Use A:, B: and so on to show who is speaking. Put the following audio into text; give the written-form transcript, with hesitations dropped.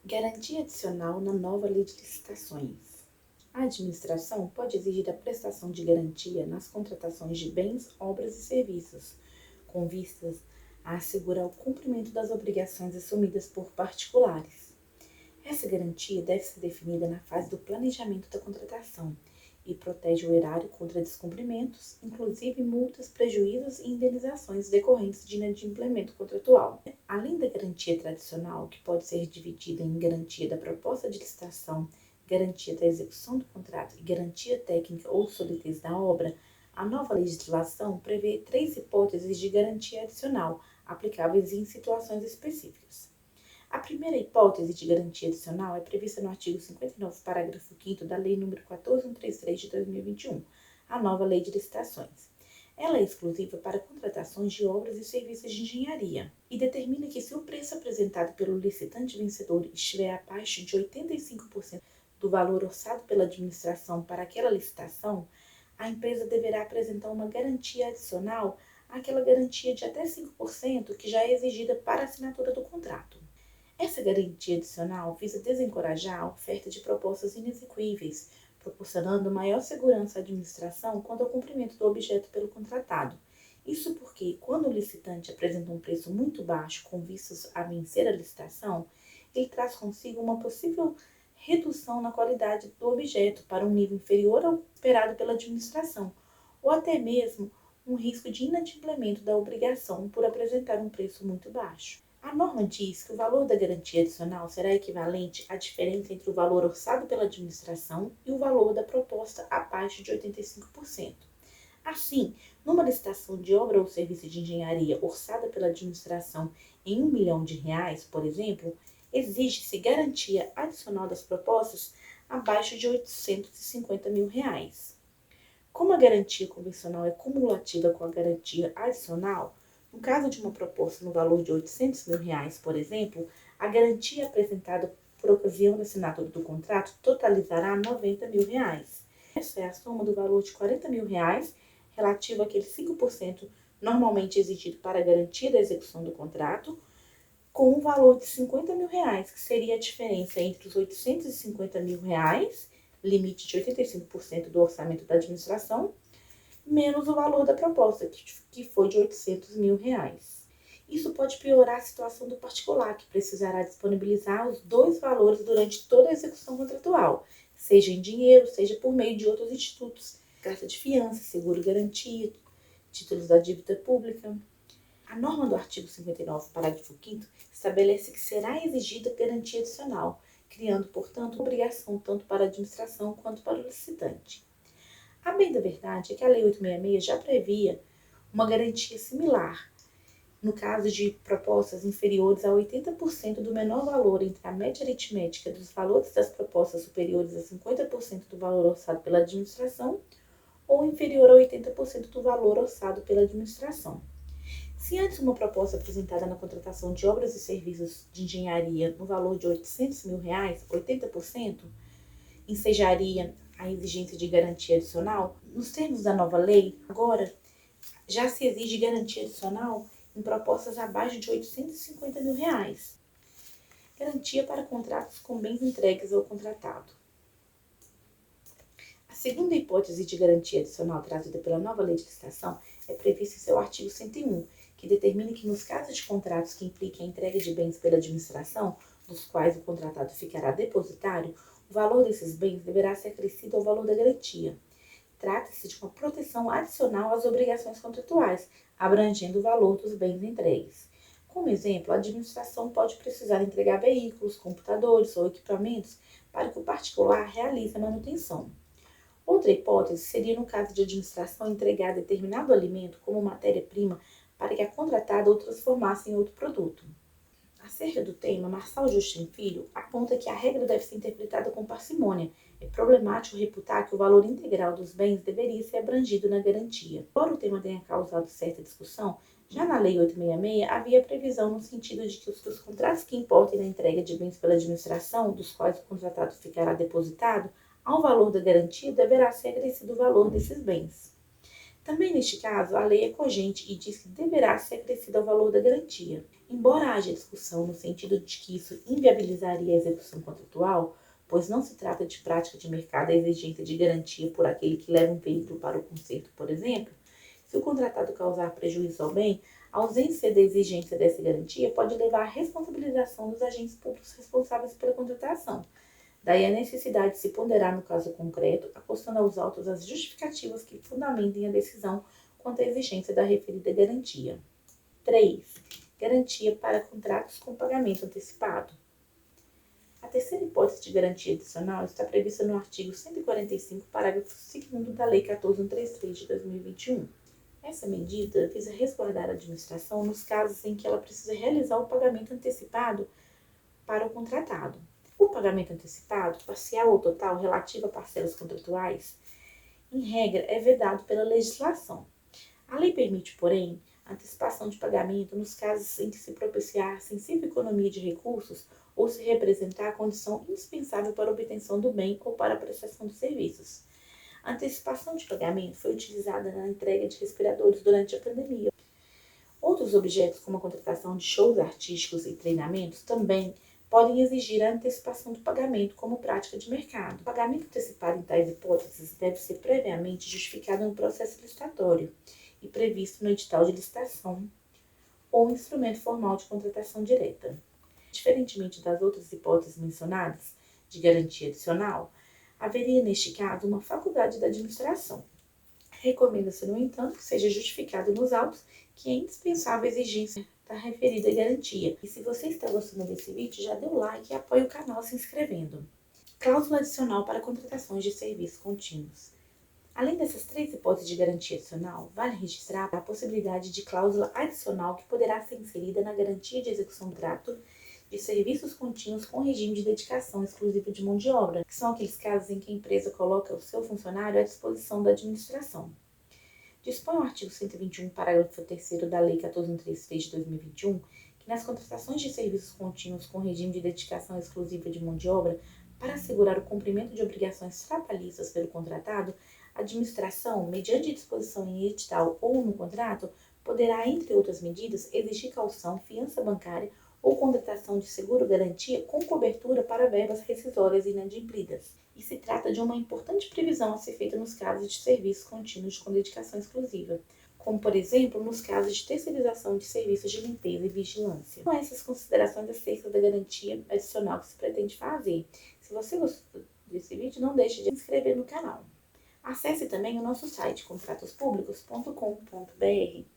A: Garantia adicional na nova lei de licitações. A administração pode exigir a prestação de garantia nas contratações de bens, obras e serviços, com vistas a assegurar o cumprimento das obrigações assumidas por particulares. Essa garantia deve ser definida na fase do planejamento da contratação e protege o erário contra descumprimentos, inclusive multas, prejuízos e indenizações decorrentes de inadimplemento contratual. Além da garantia tradicional, que pode ser dividida em garantia da proposta de licitação, garantia da execução do contrato e garantia técnica ou solidez da obra, a nova legislação prevê 3 hipóteses de garantia adicional, aplicáveis em situações específicas. A primeira hipótese de garantia adicional é prevista no artigo 59, parágrafo 5º da Lei nº 14.133 de 2021, a nova Lei de Licitações. Ela é exclusiva para contratações de obras e serviços de engenharia e determina que, se o preço apresentado pelo licitante vencedor estiver abaixo de 85% do valor orçado pela administração para aquela licitação, a empresa deverá apresentar uma garantia adicional àquela garantia de até 5% que já é exigida para a assinatura do contrato. Essa garantia adicional visa desencorajar a oferta de propostas inexequíveis, proporcionando maior segurança à administração quanto ao cumprimento do objeto pelo contratado. Isso porque, quando o licitante apresenta um preço muito baixo com vistas a vencer a licitação, ele traz consigo uma possível redução na qualidade do objeto para um nível inferior ao esperado pela administração, ou até mesmo um risco de inadimplemento da obrigação por apresentar um preço muito baixo. A norma diz que o valor da garantia adicional será equivalente à diferença entre o valor orçado pela administração e o valor da proposta abaixo de 85%. Assim, numa licitação de obra ou serviço de engenharia orçada pela administração em R$ 1 milhão, por exemplo, exige-se garantia adicional das propostas abaixo de R$ 850 mil. Como a garantia convencional é cumulativa com a garantia adicional, no caso de uma proposta no valor de R$ 800 mil, por exemplo, a garantia apresentada por ocasião da assinatura do contrato totalizará R$ 90 mil. Essa é a soma do valor de R$ 40 mil relativo àquele 5% normalmente exigido para a garantia da execução do contrato, com o valor de R$ 50 mil, que seria a diferença entre os R$ 850 mil, limite de 85% do orçamento da administração, menos o valor da proposta, que foi de R$ 800 mil. Isso pode piorar a situação do particular, que precisará disponibilizar os dois valores durante toda a execução contratual, seja em dinheiro, seja por meio de outros institutos, carta de fiança, seguro-garantia, títulos da dívida pública. A norma do artigo 59, parágrafo 5º, estabelece que será exigida garantia adicional, criando, portanto, obrigação tanto para a administração quanto para o licitante. A bem da verdade é que a Lei 866 já previa uma garantia similar, no caso de propostas inferiores a 80% do menor valor entre a média aritmética dos valores das propostas superiores a 50% do valor orçado pela administração ou inferior a 80% do valor orçado pela administração. Se antes uma proposta apresentada na contratação de obras e serviços de engenharia no valor de R$ 800 mil, 80%, ensejaria a exigência de garantia adicional, nos termos da nova lei, agora já se exige garantia adicional em propostas abaixo de R$ 850 mil. Garantia para contratos com bens entregues ao contratado. A segunda hipótese de garantia adicional trazida pela nova lei de licitação é prevista em seu artigo 101, que determina que nos casos de contratos que impliquem a entrega de bens pela administração, dos quais o contratado ficará depositário, o valor desses bens deverá ser acrescido ao valor da garantia. Trata-se de uma proteção adicional às obrigações contratuais, abrangendo o valor dos bens entregues. Como exemplo, a administração pode precisar entregar veículos, computadores ou equipamentos para que o particular realize a manutenção. Outra hipótese seria no caso de a administração entregar determinado alimento como matéria-prima para que a contratada o transformasse em outro produto. Acerca do tema, Marçal Justin Filho aponta que a regra deve ser interpretada com parcimônia. É problemático reputar que o valor integral dos bens deveria ser abrangido na garantia. Embora o tema tenha causado certa discussão, já na Lei 866 havia previsão no sentido de que os contratos que importem na entrega de bens pela administração, dos quais o contratado ficará depositado, ao valor da garantia deverá ser acrescido o valor desses bens. Também neste caso, a lei é cogente e diz que deverá ser acrescido ao valor da garantia. Embora haja discussão no sentido de que isso inviabilizaria a execução contratual, pois não se trata de prática de mercado a exigência de garantia por aquele que leva um veículo para o conserto, por exemplo, se o contratado causar prejuízo ao bem, a ausência da exigência dessa garantia pode levar à responsabilização dos agentes públicos responsáveis pela contratação. Daí a necessidade de se ponderar no caso concreto, acostando aos autos as justificativas que fundamentem a decisão quanto à exigência da referida garantia. 3. Garantia para contratos com pagamento antecipado. A terceira hipótese de garantia adicional está prevista no artigo 145, parágrafo 2º da Lei 14.133 de 2021. Essa medida visa resguardar a administração nos casos em que ela precisa realizar o pagamento antecipado para o contratado. O pagamento antecipado, parcial ou total, relativo a parcelas contratuais, em regra, é vedado pela legislação. A lei permite, porém, a antecipação de pagamento nos casos em que se propiciar sensível economia de recursos ou se representar a condição indispensável para a obtenção do bem ou para a prestação de serviços. A antecipação de pagamento foi utilizada na entrega de respiradores durante a pandemia. Outros objetos, como a contratação de shows artísticos e treinamentos, também podem exigir a antecipação do pagamento como prática de mercado. O pagamento antecipado em tais hipóteses deve ser previamente justificado no processo licitatório e previsto no edital de licitação ou instrumento formal de contratação direta. Diferentemente das outras hipóteses mencionadas de garantia adicional, haveria neste caso uma faculdade da administração. Recomenda-se, no entanto, que seja justificado nos autos que é indispensável a exigência da referida garantia. E se você está gostando desse vídeo, já dê o like e apoie o canal se inscrevendo. Cláusula adicional para contratações de serviços contínuos. Além dessas 3 hipóteses de garantia adicional, vale registrar a possibilidade de cláusula adicional que poderá ser inserida na garantia de execução do contrato de serviços contínuos com regime de dedicação exclusiva de mão de obra, que são aqueles casos em que a empresa coloca o seu funcionário à disposição da administração. Dispõe o artigo 121, parágrafo 3º da Lei 14.133 de 2021, que nas contratações de serviços contínuos com regime de dedicação exclusiva de mão de obra, para assegurar o cumprimento de obrigações trabalhistas pelo contratado, a administração, mediante disposição em edital ou no contrato, poderá, entre outras medidas, exigir caução, fiança bancária ou contratação de seguro-garantia com cobertura para verbas rescisórias inadimplidas. E se trata de uma importante previsão a ser feita nos casos de serviços contínuos com dedicação exclusiva, como, por exemplo, nos casos de terceirização de serviços de limpeza e vigilância. Com essas considerações acerca da garantia adicional que se pretende fazer. Se você gostou desse vídeo, não deixe de se inscrever no canal. Acesse também o nosso site contratospublicos.com.br.